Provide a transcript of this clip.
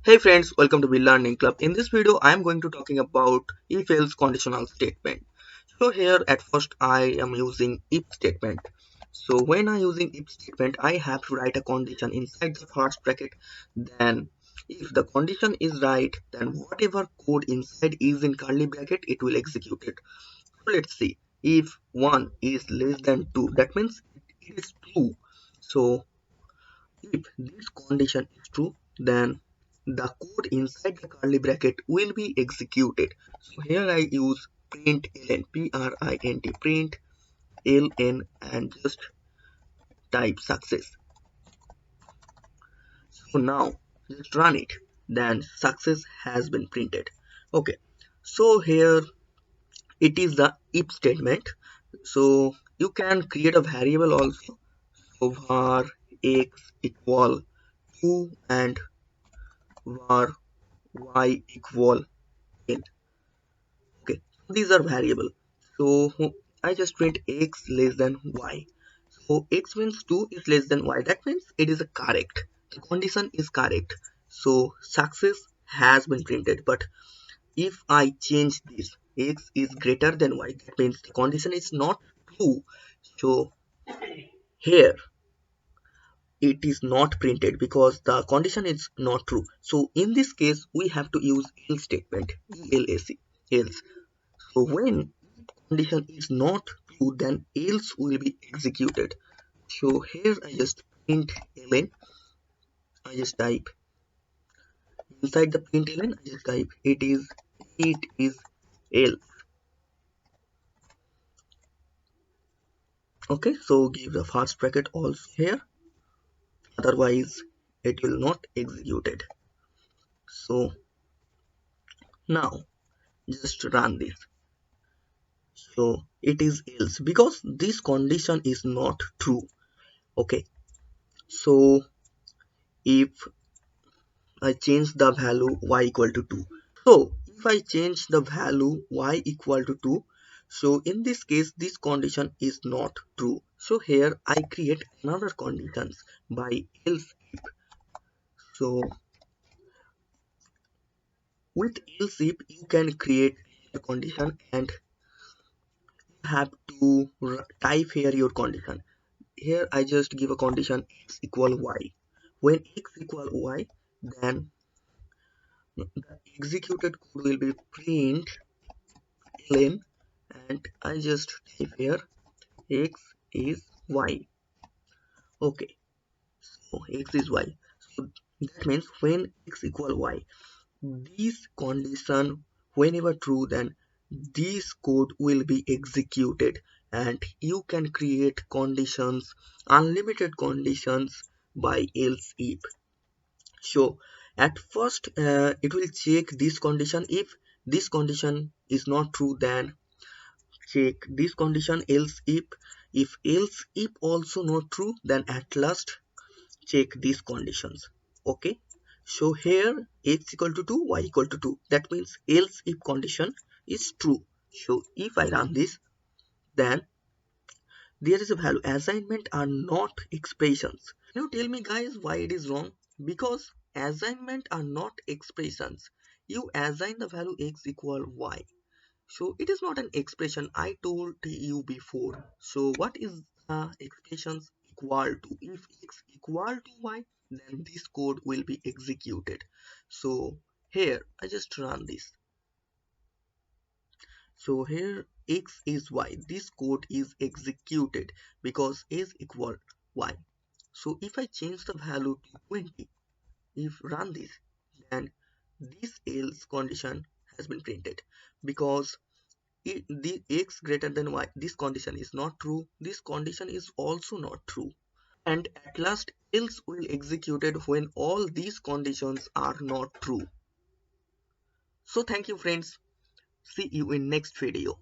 Hey friends, welcome to the Learning Club. In this video, I am going to talking about if-else conditional statement. So here at first I am using if statement. So when I using if statement, I have to write a condition inside the first bracket. Then if the condition is right, then whatever code inside is in curly bracket, it will execute it. So let's see. If 1 is less than 2, that means it is true. So if this condition is true, then the code inside the curly bracket will be executed. So here I use print ln, print ln, and just type success. So now just run it. Then success has been printed. Okay. So here it is the if statement. So you can create a variable also. So var x equal 2 and var y equal n. Okay, so these are variable. So I just print x less than y. So x means 2 is less than y, that means it is a correct, the condition is correct. So success has been printed. But if I change this, x is greater than y, that means the condition is not true. So here it is not printed because the condition is not true. So in this case we have to use else statement, else. Else. So when condition is not true, then else will be executed. So here I just print ln. I just type inside the print ln. I just type it is else. Okay, so give the first bracket also here. Otherwise, it will not executed. So now just run this. So it is else because this condition is not true. Okay, so if I change the value y equal to 2. So if I change the value y equal to 2, so in this case this condition is not true. So here I create another conditions by else if. So with else if you can create a condition and have to type here your condition. Here I just give a condition x equal y. When x equal y, then the executed code will be print ln, and I just type here x is y. Okay, so x is y. So that means when x equal y, this condition whenever true, then this code will be executed, and you can create conditions, unlimited conditions by else if. So at first it will check this condition. If this condition is not true, then check this condition else if else if also not true, then at last check these conditions. Okay, so here x equal to 2, y equal to 2, that means else if condition is true. So if I run this, then there is a value assignment are not expressions. Now tell me guys why it is wrong. Because assignment are not expressions. You assign the value x equal y, so it is not an expression. I told you before. So what is expressions equal to? If x equal to y, then this code will be executed. So here I just run this. So here x is y. This code is executed because is equal y. So if I change the value to 20, if run this, then this else condition has been printed because the x greater than y, this condition is not true, this condition is also not true, and at last else will executed when all these conditions are not true. So thank you friends, see you in next video.